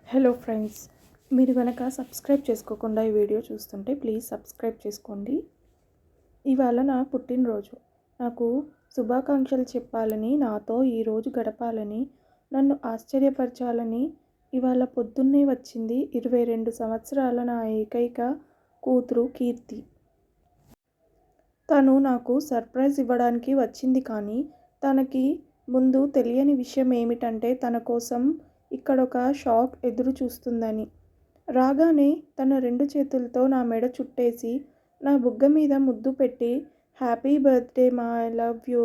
Hello friends, మీరు కనుక subscribe చేసుకోకుండా ఈ వీడియో చూస్తుంటే ప్లీజ్ సబ్స్క్రైబ్ చేసుకోండి. ఇవాళ నా పుట్టినరోజు. నాకు శుభాకాంక్షలు చెప్పాలని, నాతో ఈరోజు గడపాలని, నన్ను ఆశ్చర్యపరచాలని ఇవాళ పొద్దున్నే వచ్చింది 22 సంవత్సరాల నా ఏకైక కూతురు కీర్తి. తను నాకు సర్ప్రైజ్ ఇవ్వడానికి వచ్చింది, కానీ తనకి ముందు తెలియని విషయం ఏమిటంటే తన కోసం ఇక్కడొక షాక్ ఎదురు చూస్తుందని. రాగానే తన 2 చేతులతో నా మెడ చుట్టేసి నా బుగ్గ మీద ముద్దు పెట్టి హ్యాపీ బర్త్డే మా, ఐ లవ్ యూ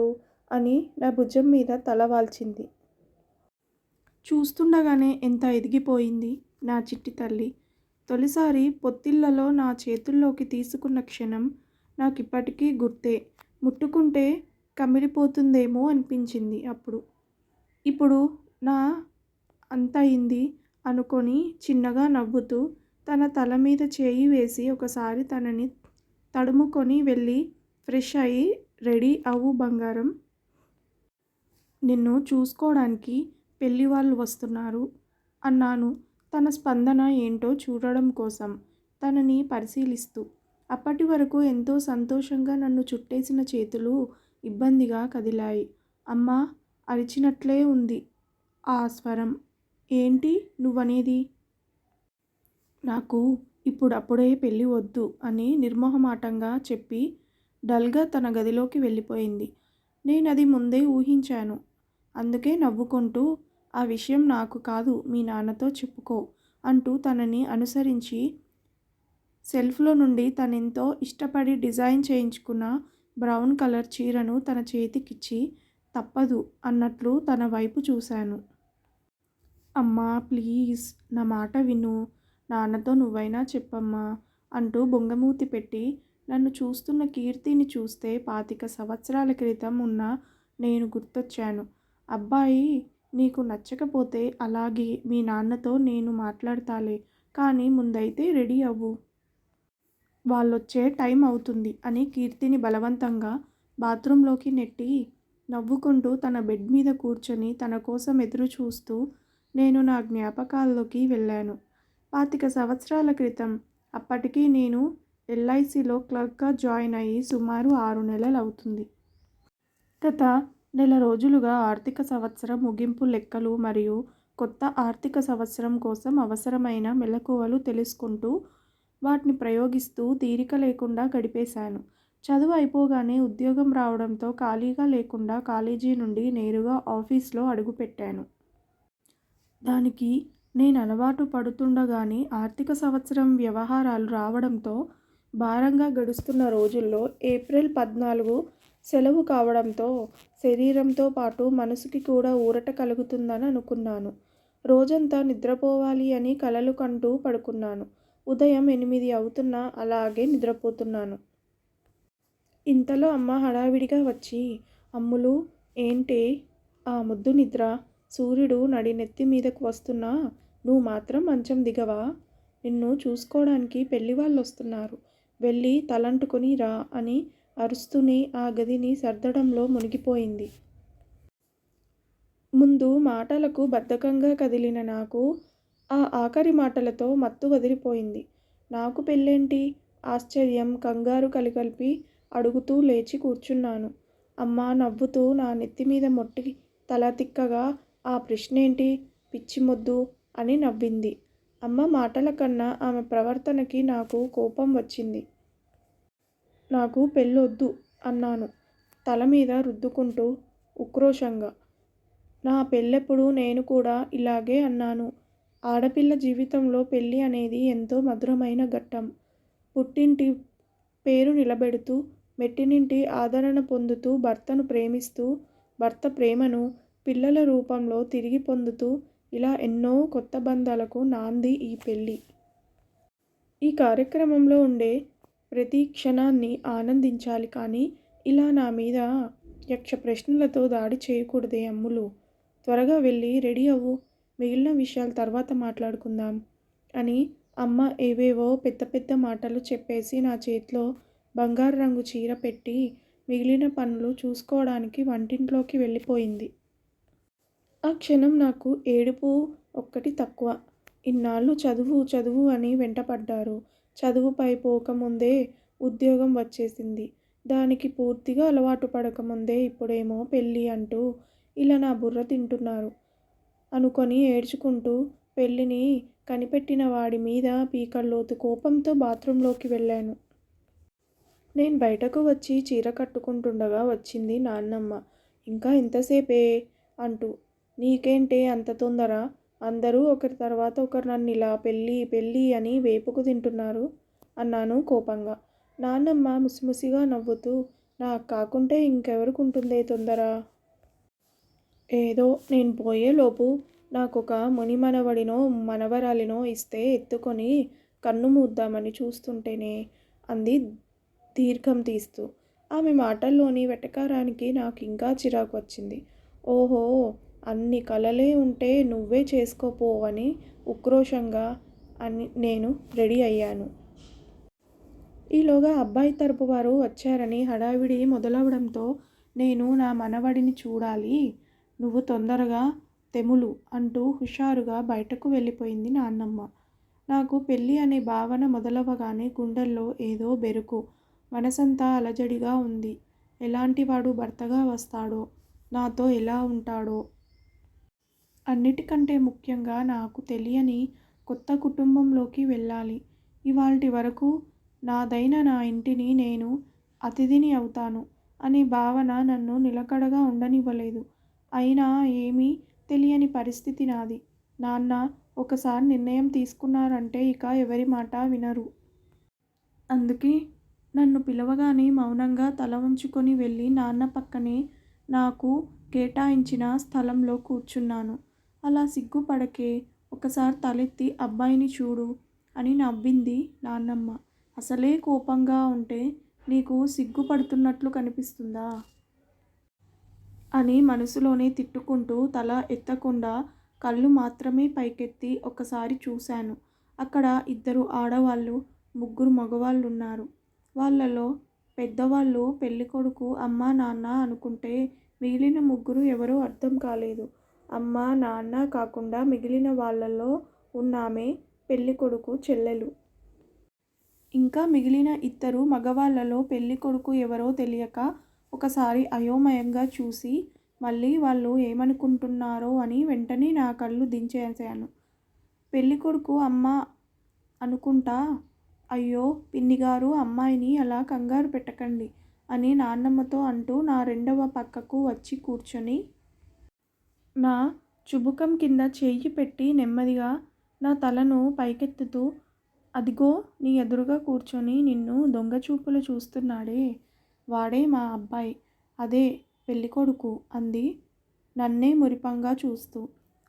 అని నా భుజం మీద తల వాల్చింది. చూస్తుండగానే ఎంత ఎదిగిపోయింది నా చిట్టి తల్లి. తొలిసారి పొత్తిళ్లలో నా చేతుల్లోకి తీసుకున్న క్షణం నాకిప్పటికీ గుర్తే. ముట్టుకుంటే కమిలిపోతుందేమో అనిపించింది అప్పుడు. ఇప్పుడు నా అంతయింది అనుకొని చిన్నగా నవ్వుతూ తన తల మీద చేయి వేసి ఒకసారి తనని తడుముకొని వెళ్ళి ఫ్రెష్ అయ్యి రెడీ అవ్వు బంగారం, నిన్ను చూసుకోవడానికి పెళ్లి వాళ్ళు వస్తున్నారు అన్నాను. తన స్పందన ఏంటో చూడడం కోసం తనని పరిశీలిస్తూ. అప్పటి వరకు ఎంతో సంతోషంగా నన్ను చుట్టేసిన చేతులు ఇబ్బందిగా కదిలాయి. అమ్మా అరిచినట్లే ఉంది ఆ స్వరం. ఏంటి నువ్వనేది? నాకు ఇప్పుడప్పుడే పెళ్ళి వద్దు అని నిర్మోహమాటంగా చెప్పి డల్గా తన గదిలోకి వెళ్ళిపోయింది. నేనది ముందే ఊహించాను. అందుకే నవ్వుకుంటూ ఆ విషయం నాకు కాదు, మీ నాన్నతో చెప్పుకో అంటూ తనని అనుసరించి సెల్ఫ్లో నుండి తనెంతో ఇష్టపడి డిజైన్ చేయించుకున్న బ్రౌన్ కలర్ చీరను తన చేతికిచ్చి తప్పదు అన్నట్లు తన వైపు చూశాను. అమ్మా ప్లీజ్ నా మాట విను, నాన్నతో నువ్వైనా చెప్పమ్మా అంటూ బొంగమూతి పెట్టి నన్ను చూస్తున్న కీర్తిని చూస్తే 25 సంవత్సరాల క్రితం ఉన్న నేను గుర్తొచ్చాను. అబ్బాయి నీకు నచ్చకపోతే అలాగే మీ నాన్నతో నేను మాట్లాడతాలే, కానీ ముందైతే రెడీ అవ్వు, వాళ్ళొచ్చే టైం అవుతుంది అని కీర్తిని బలవంతంగా బాత్రూంలోకి నెట్టి నవ్వుకుంటూ తన బెడ్ మీద కూర్చొని తన కోసం ఎదురు చూస్తూ నేను నా జ్ఞాపకాల్లోకి వెళ్ళాను. 25 సంవత్సరాల క్రితం. అప్పటికి నేను LICలో క్లర్క్గా జాయిన్ అయ్యి సుమారు 6 నెలలు అవుతుంది. గత నెల రోజులుగా ఆర్థిక సంవత్సరం ముగింపు లెక్కలు మరియు కొత్త ఆర్థిక సంవత్సరం కోసం అవసరమైన మెలకువలు తెలుసుకుంటూ వాటిని ప్రయోగిస్తూ తీరిక లేకుండా గడిపేశాను. చదువు అయిపోగానే ఉద్యోగం రావడంతో ఖాళీగా లేకుండా కాలేజీ నుండి నేరుగా ఆఫీస్లో అడుగుపెట్టాను. దానికి నేను అలవాటు పడుతుండగానే ఆర్థిక సంవత్సరం వ్యవహారాలు రావడంతో భారంగా గడుస్తున్న రోజుల్లో ఏప్రిల్ 14 సెలవు కావడంతో శరీరంతో పాటు మనసుకి కూడా ఊరట కలుగుతుందని అనుకున్నాను. రోజంతా నిద్రపోవాలి అని కలలు కంటూ పడుకున్నాను. ఉదయం 8 అవుతున్నా అలాగే నిద్రపోతున్నాను. ఇంతలో అమ్మ హడావిడిగా వచ్చి, అమ్ములు ఏంటే ఆ ముద్దు నిద్ర, సూర్యుడు నెత్తి మీదకు వస్తున్నా నువ్వు మాత్రం మంచం దిగవా, నిన్ను చూసుకోవడానికి పెళ్లి వాళ్ళు వస్తున్నారు, వెళ్ళి తలంటుకొని రా అని అరుస్తూనే ఆ గదిని సర్దడంలో మునిగిపోయింది. ముందు మాటలకు బద్ధకంగా కదిలిన నాకు ఆ ఆఖరి మాటలతో మత్తు వదిలిపోయింది. నాకు పెళ్ళేంటి? ఆశ్చర్యం, కంగారు కలిపి అడుగుతూ లేచి కూర్చున్నాను. అమ్మ నవ్వుతూ నా నెత్తి మీద మొట్టి తల తిక్కగా ఆ ప్రశ్నేంటి పిచ్చి మొద్దు అని నవ్వింది. అమ్మ మాటల కన్నా ఆమె ప్రవర్తనకి నాకు కోపం వచ్చింది. నాకు పెళ్ళొద్దు అన్నాను తల మీద రుద్దుకుంటూ ఉక్రోషంగా. నా పెళ్ళెప్పుడు నేను కూడా ఇలాగే అన్నాను. ఆడపిల్ల జీవితంలో పెళ్ళి అనేది ఎంతో మధురమైన ఘట్టం. పుట్టింటి పేరు నిలబెడుతూ, మెట్టినింటి ఆదరణ పొందుతూ, భర్తను ప్రేమిస్తూ, భర్త ప్రేమను పిల్లల రూపంలో తిరిగి పొందుతూ ఇలా ఎన్నో కొత్త బంధాలకు నాంది ఈ పెళ్ళి. ఈ కార్యక్రమంలో ఉండే ప్రతి క్షణాన్ని ఆనందించాలి, కానీ ఇలా నా మీద యక్ష ప్రశ్నలతో దాడి చేయకూడదే అమ్ములు. త్వరగా వెళ్ళి రెడీ అవ్వు, మిగిలిన విషయాలు తర్వాత మాట్లాడుకుందాం అని అమ్మ ఏవేవో పెద్ద పెద్ద మాటలు చెప్పేసి నా చేతిలో బంగారు రంగు చీర పెట్టి మిగిలిన పనులు చూసుకోవడానికి వంటింట్లోకి వెళ్ళిపోయింది. ఆ క్షణం నాకు ఏడుపు ఒక్కటి తక్కువ. ఇన్నాళ్ళు చదువు చదువు అని వెంటపడ్డారు. చదువుపై పోకముందే ఉద్యోగం వచ్చేసింది. దానికి పూర్తిగా అలవాటు పడకముందే ఇప్పుడేమో పెళ్ళి అంటూ ఇలా నా బుర్ర తింటున్నారు అనుకొని ఏడ్చుకుంటూ పెళ్ళిని కనిపెట్టిన వాడి మీద పీకల్లోతు కోపంతో బాత్రూంలోకి వెళ్ళాను. నేను బయటకు వచ్చి చీర కట్టుకుంటుండగా వచ్చింది నాన్నమ్మ. ఇంకా ఎంతసేపే అంటూ. నీకేంటే అంత తొందర? అందరూ ఒకరి తర్వాత ఒకరు నన్నిలా పెళ్ళి పెళ్ళి అని వేపుకు తింటున్నారు అన్నాను కోపంగా. నాన్నమ్మ ముసిముసిగా నవ్వుతూ, నాకు కాకుంటే ఇంకెవరికుంటుందే తొందర? ఏదో నేను పోయేలోపు నాకొక మునిమనవడినో మనవరాలినో ఇస్తే ఎత్తుకొని కన్ను మూద్దామని చూస్తుంటేనే అంది దీర్ఘం తీస్తూ. ఆమె మాటల్లోని వెటకారానికి నాకింకా చిరాకు వచ్చింది. ఓహో, అన్ని కలలే ఉంటే నువ్వే చేసుకోపో అని ఉక్రోషంగా నేను రెడీ అయ్యాను. ఈలోగా అబ్బాయి తరపు వారు వచ్చారని హడావిడి మొదలవడంతో నేను నా మనవడిని చూడాలి, నువ్వు తొందరగా తెములు అంటూ హుషారుగా బయటకు వెళ్ళిపోయింది నాన్నమ్మ. నాకు పెళ్ళి అనే భావన మొదలవగానే గుండెల్లో ఏదో బెరుకు, మనసంతా అలజడిగా ఉంది. ఎలాంటివాడు భర్తగా వస్తాడో, నాతో ఎలా ఉంటాడో, అన్నిటికంటే ముఖ్యంగా నాకు తెలియని కొత్త కుటుంబంలోకి వెళ్ళాలి. ఇవాల్టి వరకు నాదైన నా ఇంటిని నేను అతిథిని అవుతాను అనే భావన నన్ను నిలకడగా ఉండనివ్వలేదు. అయినా ఏమీ తెలియని పరిస్థితి నాది. నాన్న ఒకసారి నిర్ణయం తీసుకున్నారంటే ఇక ఎవరి మాట వినరు. అందుకే నన్ను పిలవగానే మౌనంగా తల వంచుకొని వెళ్ళి నాన్న పక్కనే నాకు కేటాయించిన స్థలంలో కూర్చున్నాను. అలా సిగ్గుపడకే, ఒకసారి తలెత్తి అబ్బాయిని చూడు అని నవ్వింది నాన్నమ్మ. అసలే కోపంగా ఉంటే నీకు సిగ్గుపడుతున్నట్లు కనిపిస్తుందా అని మనసులోనే తిట్టుకుంటూ తల ఎత్తకుండా కళ్ళు మాత్రమే పైకెత్తి ఒకసారి చూశాను. అక్కడ 2 ఆడవాళ్ళు, 3 మగవాళ్ళున్నారు. వాళ్ళలో పెద్దవాళ్ళు పెళ్ళికొడుకు అమ్మ నాన్న అనుకుంటే మిగిలిన 3 ఎవరో అర్థం కాలేదు. అమ్మ నాన్న కాకుండా మిగిలిన వాళ్ళలో ఉన్నామే పెళ్ళికొడుకు చెల్లెలు. ఇంకా మిగిలిన 2 మగవాళ్ళలో పెళ్ళికొడుకు ఎవరో తెలియక ఒకసారి అయోమయంగా చూసి మళ్ళీ వాళ్ళు ఏమనుకుంటున్నారో అని వెంటనే నా కళ్ళు దించేశాను. పెళ్ళికొడుకు అమ్మ అనుకుంటా. అయ్యో పిన్నిగారు, అమ్మాయిని అలా కంగారు పెట్టకండి అని నాన్నమ్మతో అంటూ నా రెండవ పక్కకు వచ్చి కూర్చొని నా చుబుకం కింద చెయ్యి పెట్టి నెమ్మదిగా నా తలను పైకెత్తుతూ, అదిగో నీ ఎదురుగా కూర్చొని నిన్ను దొంగచూపులు చూస్తున్నాడే, వాడే మా అబ్బాయి, అదే పెళ్ళికొడుకు అంది నన్నే మురిపంగా చూస్తూ.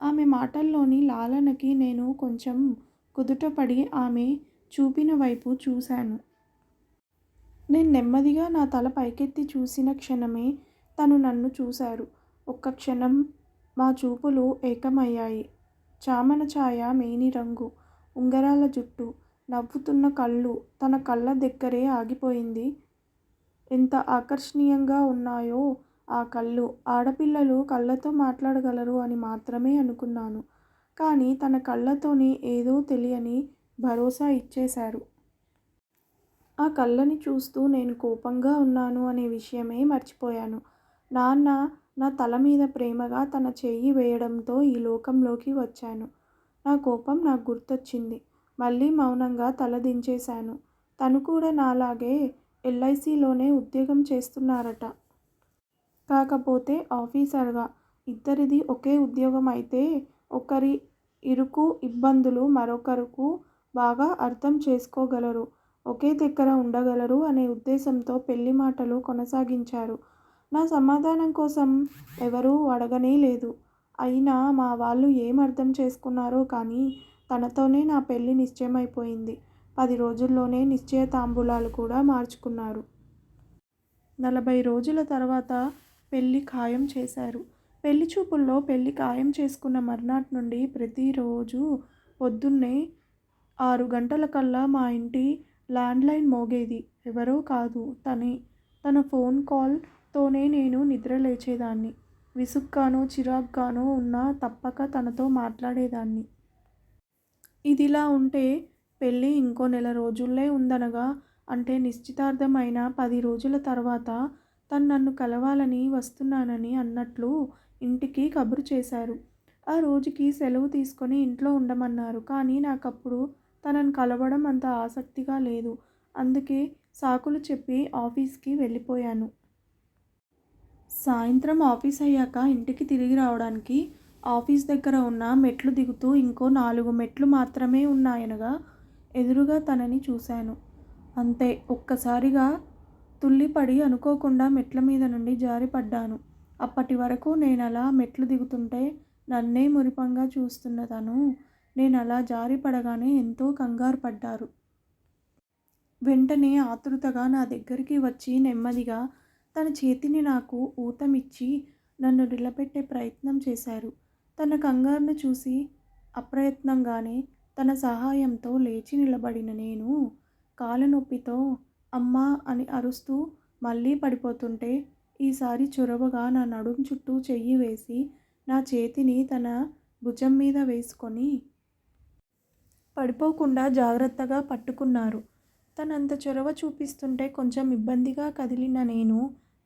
ఆమె మాటల్లోని లాలనకి నేను కొంచెం కుదుటపడి ఆమె చూపిన వైపు చూశాను. నేను నెమ్మదిగా నా తల పైకెత్తి చూసిన క్షణమే తను నన్ను చూశారు. ఒక్క క్షణం మా చూపులు ఏకమయ్యాయి. చామన ఛాయ మేని రంగు, ఉంగరాల జుట్టు, నవ్వుతున్న కళ్ళు తన కళ్ళ దగ్గరే ఆగిపోయింది. ఎంత ఆకర్షణీయంగా ఉన్నాయో ఆ కళ్ళు. ఆడపిల్లలు కళ్ళతో మాట్లాడగలరు అని మాత్రమే అనుకున్నాను. కానీ తన కళ్ళతోనే ఏదో తెలియని భరోసా ఇచ్చేశారు. ఆ కళ్ళని చూస్తూ నేను కోపంగా ఉన్నాను అనే విషయమే మర్చిపోయాను. నాన్న నా తల మీద ప్రేమగా తన చెయ్యి వేయడంతో ఈ లోకంలోకి వచ్చాను. నా కోపం నాకు గుర్తొచ్చింది. మళ్ళీ మౌనంగా తల దించేశాను. తను కూడా నాలాగే ఎల్ఐసిలోనే ఉద్యోగం చేస్తున్నారట. కాకపోతే ఆఫీసర్గా. ఇద్దరిది ఒకే ఉద్యోగం అయితే ఒకరి ఇరుకు ఇబ్బందులు మరొకరు బాగా అర్థం చేసుకోగలరు, ఒకే దగ్గర ఉండగలరు అనే ఉద్దేశంతో పెళ్లి మాటలు కొనసాగించారు. నా సమాధానం కోసం ఎవరూ అడగనే లేదు. అయినా మా వాళ్ళు ఏం అర్థం చేసుకున్నారో కానీ తనతోనే నా పెళ్ళి నిశ్చయమైపోయింది. 10 రోజుల్లోనే నిశ్చయతాంబూలాలు కూడా మార్చుకున్నారు. 40 రోజుల తర్వాత పెళ్ళి ఖాయం చేశారు. పెళ్లి చూపుల్లో పెళ్లి ఖాయం చేసుకున్న మర్నాటి నుండి ప్రతిరోజు పొద్దున్నే 6 గంటలకల్లా మా ఇంటి ల్యాండ్లైన్ మోగేది. ఎవరో కాదు, తనే. తన ఫోన్ కాల్తోనే నేను నిద్ర లేచేదాన్ని. విసుగ్గానో చిరాగ్గానో ఉన్నా తప్పక తనతో మాట్లాడేదాన్ని. ఇదిలా ఉంటే పెళ్ళి ఇంకో నెల రోజుల్లే ఉందనగా అంటే నిశ్చితార్థం అయిన 10 రోజుల తర్వాత తను నన్ను కలవాలని వస్తున్నానని అన్నట్లు ఇంటికి కబురు చేశారు. ఆ రోజుకి సెలవు తీసుకొని ఇంట్లో ఉండమన్నారు. కానీ నాకప్పుడు తనని కలవడం అంత ఆసక్తిగా లేదు. అందుకే సాకులు చెప్పి ఆఫీస్‌కి వెళ్ళిపోయాను. సాయంత్రం ఆఫీస్ అయ్యాక ఇంటికి తిరిగి రావడానికి ఆఫీస్ దగ్గర ఉన్న మెట్లు దిగుతూ ఇంకో 4 మెట్లు మాత్రమే ఉన్నాయనగా ఎదురుగా తనని చూశాను. అంతే ఒక్కసారిగా తుళ్ళిపడి అనుకోకుండా మెట్ల మీద నుండి జారిపడ్డాను. అప్పటి వరకు నేనలా మెట్లు దిగుతుంటే నన్నే మురిపంగా చూస్తున్న తను నేనలా జారిపడగానే ఎంతో కంగారు పడ్డారు. వెంటనే ఆతృతగా నా దగ్గరికి వచ్చి నెమ్మదిగా తన చేతిని నాకు ఊతమిచ్చి నన్ను నిలబెట్టే ప్రయత్నం చేశారు. తన కంగారును చూసి అప్రయత్నంగానే తన సహాయంతో లేచి నిలబడిన నేను కాళ్ళ నొప్పితో అమ్మా అని అరుస్తూ మళ్ళీ పడిపోతుంటే ఈసారి చొరవగా నా నడుం చుట్టూ చెయ్యి వేసి నా చేతిని తన భుజం మీద వేసుకొని పడిపోకుండా జాగ్రత్తగా పట్టుకున్నారు. తనంత చొరవ చూపిస్తుంటే కొంచెం ఇబ్బందిగా కదిలిన నేను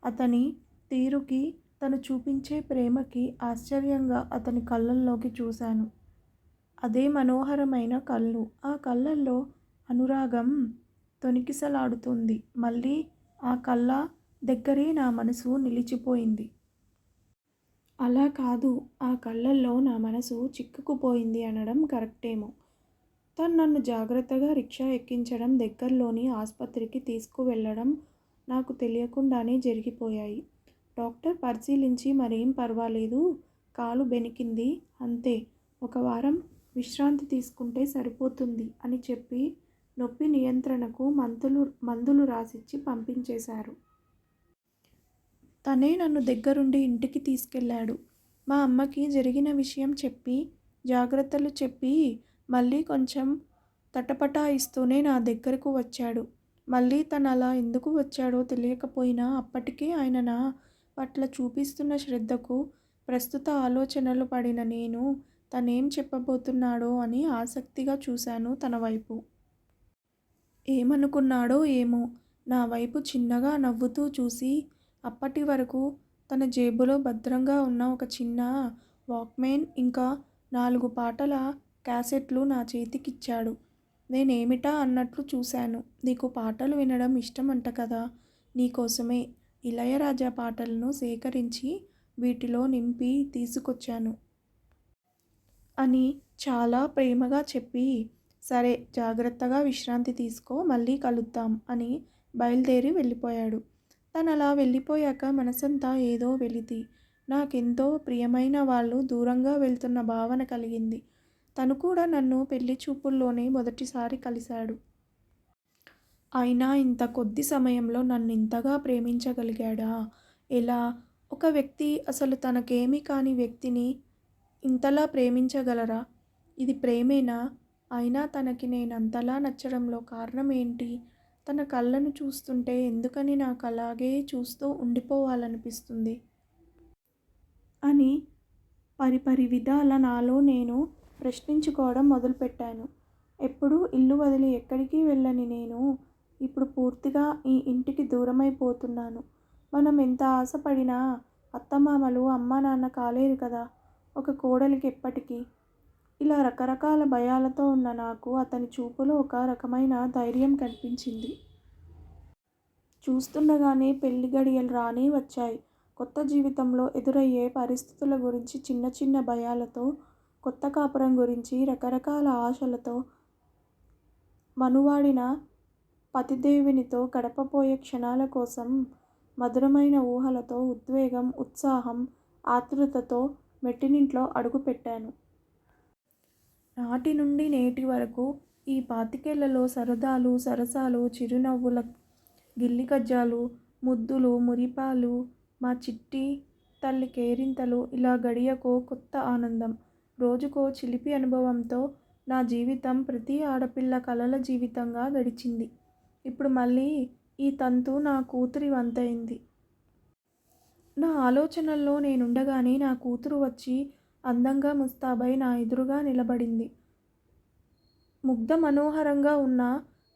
అతని తీరుకి, తను చూపించే ప్రేమకి ఆశ్చర్యంగా అతని కళ్ళల్లోకి చూశాను. అదే మనోహరమైన కళ్ళు. ఆ కళ్ళల్లో అనురాగం తొణికిసలాడుతుంది. మళ్ళీ ఆ కళ్ళ దగ్గరే నా మనసు నిలిచిపోయింది. అలా కాదు, ఆ కళ్ళల్లో నా మనసు చిక్కుకుపోయింది అనడం కరెక్టేమో. తను నన్ను జాగ్రత్తగా రిక్షా ఎక్కించడం, దగ్గరలోని ఆస్పత్రికి తీసుకువెళ్ళడం నాకు తెలియకుండానే జరిగిపోయాయి. డాక్టర్ పరిశీలించి మరేం పర్వాలేదు, కాలు బెణికింది అంతే, 1 వారం విశ్రాంతి తీసుకుంటే సరిపోతుంది అని చెప్పి నొప్పి నియంత్రణకు మందులు రాసిచ్చి పంపించేశారు. తనే నన్ను దగ్గరుండి ఇంటికి తీసుకెళ్ళాడు. మా అమ్మకి జరిగిన విషయం చెప్పి, జాగ్రత్తలు చెప్పి మళ్ళీ కొంచెం తటపటాయిస్తూనే నా దగ్గరకు వచ్చాడు. మళ్ళీ తను అలా ఎందుకు వచ్చాడో తెలియకపోయినా అప్పటికే ఆయన నా పట్ల చూపిస్తున్న శ్రద్ధకు ప్రస్తుత ఆలోచనలు పడిన నేను తనేం చెప్పబోతున్నాడో అని ఆసక్తిగా చూశాను తన వైపు. ఏమనుకున్నాడో ఏమో, నా వైపు చిన్నగా నవ్వుతూ చూసి అప్పటి వరకు తన జేబులో భద్రంగా ఉన్న ఒక చిన్న వాక్మెన్ ఇంకా 4 పాటల క్యాసెట్లు నా చేతికిచ్చాడు. నేనేమిటా అన్నట్లు చూశాను. నీకు పాటలు వినడం ఇష్టమంట కదా, నీకోసమే ఇళయరాజా పాటలను సేకరించి వీటిలో నింపి తీసుకొచ్చాను అని చాలా ప్రేమగా చెప్పి, సరే జాగ్రత్తగా విశ్రాంతి తీసుకో, మళ్ళీ కలుద్దాం అని బయలుదేరి వెళ్ళిపోయాడు. తనలా వెళ్ళిపోయాక మనసంతా ఏదో వెలితి. నాకెంతో ప్రియమైన వాళ్ళు దూరంగా వెళ్తున్న భావన కలిగింది. తను కూడా నన్ను పెళ్లి చూపుల్లోనే మొదటిసారి కలిశాడు. అయినా ఇంత కొద్ది సమయంలో నన్ను ఇంతగా ప్రేమించగలిగాడా? ఎలా? ఒక వ్యక్తి అసలు తనకేమీ కాని వ్యక్తిని ఇంతలా ప్రేమించగలరా? ఇది ప్రేమేనా? అయినా తనకి నేనంతలా నచ్చడంలో కారణం ఏంటి? తన కళ్ళను చూస్తుంటే ఎందుకని నాకు అలాగే చూస్తూ ఉండిపోవాలనిపిస్తుంది అని పరిపరి విధాల నాలో నేను ప్రశ్నించుకోవడం మొదలుపెట్టాను. ఎప్పుడూ ఇల్లు వదిలి ఎక్కడికి వెళ్ళని నేను ఇప్పుడు పూర్తిగా ఈ ఇంటికి దూరమైపోతున్నాను. మనం ఎంత ఆశపడినా అత్తమామలు అమ్మా నాన్న కాలేరు కదా ఒక కోడలికి ఎప్పటికీ. ఇలా రకరకాల భయాలతో ఉన్న నాకు అతని చూపులో ఒక రకమైన ధైర్యం కనిపించింది. చూస్తుండగానే పెళ్లి గడియలు రానే వచ్చాయి. కొత్త జీవితంలో ఎదురయ్యే పరిస్థితుల గురించి చిన్న చిన్న భయాలతో, కొత్త కాపురం గురించి రకరకాల ఆశలతో, మనువాడిన పతిదేవునితో గడపబోయే క్షణాల కోసం మధురమైన ఊహలతో, ఉద్వేగం, ఉత్సాహం, ఆతృతతో మెట్టినింట్లో అడుగుపెట్టాను. నాటి నుండి నేటి వరకు ఈ 25 సరదాలు, సరసాలు, చిరునవ్వుల గిల్లికజ్జాలు, ముద్దులు, మురిపాలు, మా చిట్టి తల్లి కేరింతలు, ఇలా గడియకో కొత్త ఆనందం, రోజుకో చిలిపి అనుభవంతో నా జీవితం ప్రతి ఆడపిల్ల కలల జీవితంగా గడిచింది. ఇప్పుడు మళ్ళీ ఈ తంతు నా కూతురి వంతైంది. నా ఆలోచనల్లో నేనుండగానే నా కూతురు వచ్చి అందంగా ముస్తాబై నా ఎదురుగా నిలబడింది. ముగ్ధ మనోహరంగా ఉన్న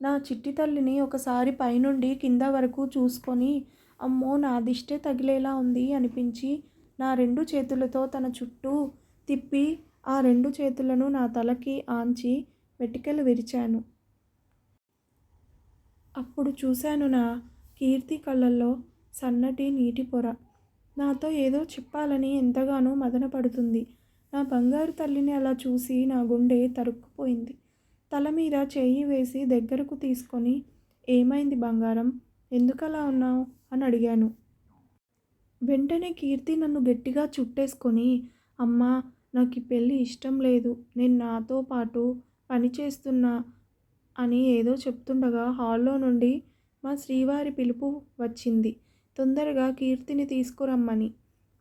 నా చిట్టి తల్లిని ఒకసారి పైనుండి కింద వరకు చూసుకొని, అమ్మో నా దిష్టే తగిలేలా ఉంది అనిపించి, నా 2 చేతులతో తన చుట్టూ తిప్పి ఆ 2 చేతులను నా తలకి ఆంచి వెటికలు విరిచాను. అప్పుడు చూశాను నా కీర్తి కళ్ళల్లో సన్నటి నీటి పొర. నాతో ఏదో చెప్పాలని ఎంతగానో మదనపడుతుంది. నా బంగారు తల్లిని అలా చూసి నా గుండె తరుక్కుపోయింది. తల మీద చెయ్యి వేసి దగ్గరకు తీసుకొని, ఏమైంది బంగారం, ఎందుకలా ఉన్నావు అని అడిగాను. వెంటనే కీర్తి నన్ను గట్టిగా చుట్టేసుకొని, అమ్మా నాకు ఈ పెళ్ళి ఇష్టం లేదు, నేను నాతో పాటు పని చేస్తున్నా అని ఏదో చెప్తుండగా హాల్లో నుండి మా శ్రీవారి పిలుపు వచ్చింది, తొందరగా కీర్తిని తీసుకురమ్మని.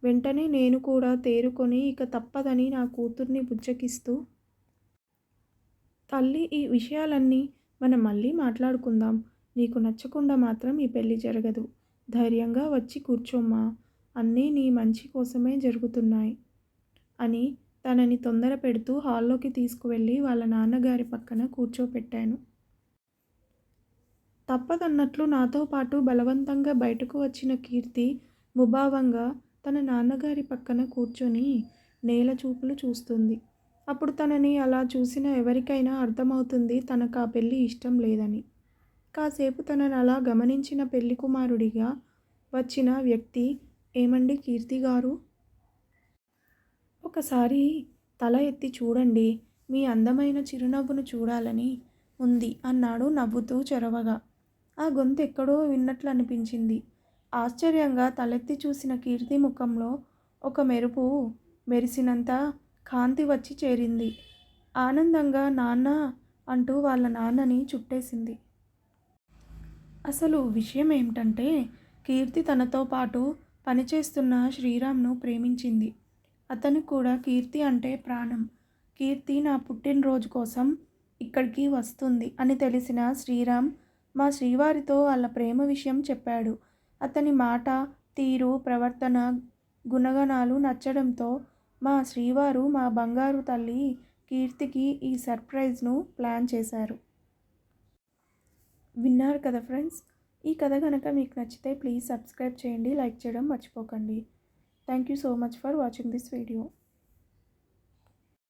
వెంటనే నేను కూడా తేరుకొని ఇక తప్పదని నా కూతుర్ని బుజ్జగిస్తూ, తల్లి ఈ విషయాలన్నీ మనం మళ్ళీ మాట్లాడుకుందాం, నీకు నచ్చకుండా మాత్రం ఈ పెళ్ళి జరగదు, ధైర్యంగా వచ్చి కూర్చోమ్మా, అన్నీ నీ మంచి కోసమే జరుగుతున్నాయి అని తనని తొందర పెడుతూ హాల్లోకి తీసుకువెళ్ళి వాళ్ళ నాన్నగారి పక్కన కూర్చోపెట్టాను. తప్పదన్నట్లు నాతో పాటు బలవంతంగా బయటకు వచ్చిన కీర్తి ముభావంగా తన నాన్నగారి పక్కన కూర్చొని నేల చూపులు చూస్తుంది. అప్పుడు తనని అలా చూసిన ఎవరికైనా అర్థమవుతుంది తనకు ఆ పెళ్ళి ఇష్టం లేదని. కాసేపు తనని అలా గమనించిన పెళ్లి కుమారుడిగా వచ్చిన వ్యక్తి, ఏమండి కీర్తి గారు, ఒకసారి తల ఎత్తి చూడండి, మీ అందమైన చిరునవ్వును చూడాలని ఉంది అన్నాడు నవ్వుతూ చొరవగా. ఆ గొంతు ఎక్కడో విన్నట్లు అనిపించింది. ఆశ్చర్యంగా తలెత్తి చూసిన కీర్తి ముఖంలో ఒక మెరుపు మెరిసినంత కాంతి వచ్చి చేరింది. ఆనందంగా నాన్న అంటూ వాళ్ళ నాన్నని చుట్టేసింది. అసలు విషయం ఏమిటంటే, కీర్తి తనతో పాటు పనిచేస్తున్న శ్రీరామ్ను ప్రేమించింది. అతనికి కూడా కీర్తి అంటే ప్రాణం. కీర్తి నా పుట్టినరోజు కోసం ఇక్కడికి వస్తుంది అని తెలిసిన శ్రీరామ్ మా శ్రీవారితో వాళ్ళ ప్రేమ విషయం చెప్పాడు. అతని మాట తీరు ప్రవర్తన గుణగణాలు నచ్చడంతో మా శ్రీవారు మా బంగారు తల్లి కీర్తికి ఈ సర్ప్రైజ్ను ప్లాన్ చేశారు. విన్నారు కదా ఫ్రెండ్స్, ఈ కథ కనుక మీకు నచ్చితే ప్లీజ్ సబ్స్క్రైబ్ చేయండి, లైక్ చేయడం మర్చిపోకండి. Thank you so much for watching this video.